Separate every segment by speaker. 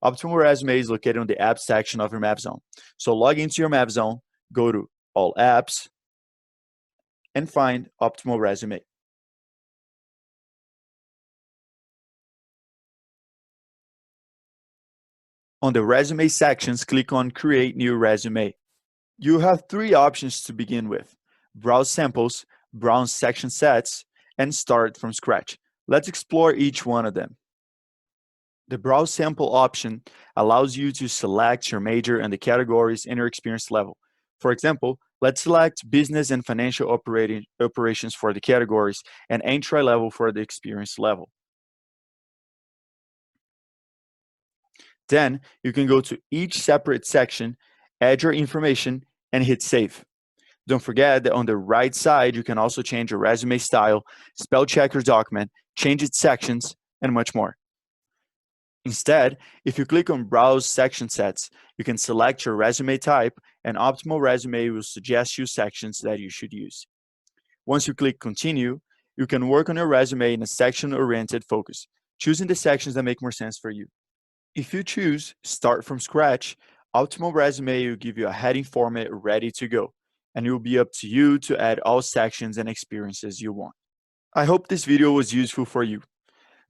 Speaker 1: Optimal Resume is located on the Apps section of your Map Zone. So log into your Map Zone, go to All Apps, and find Optimal Resume. On the Resume sections, click on Create New Resume. You have three options to begin with: Browse Samples, Browse Section Sets, and Start from Scratch. Let's explore each one of them. The Browse Sample option allows you to select your major and the categories in your experience level. For example, let's select Business and Financial Operations for the categories and Entry Level for the experience level. Then you can go to each separate section, add your information, and hit Save. Don't forget that on the right side, you can also change your resume style, spell check your document, change its sections, and much more. Instead, if you click on Browse Section Sets, you can select your resume type, and Optimal Resume will suggest you sections that you should use. Once you click Continue, you can work on your resume in a section-oriented focus, choosing the sections that make more sense for you. If you choose Start from Scratch, Optimal Resume will give you a heading format ready to go, and it will be up to you to add all sections and experiences you want. I hope this video was useful for you.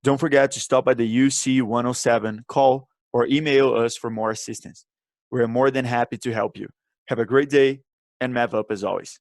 Speaker 1: Don't forget to stop by the UC 107, call, or email us for more assistance. We're more than happy to help you. Have a great day, and map up as always.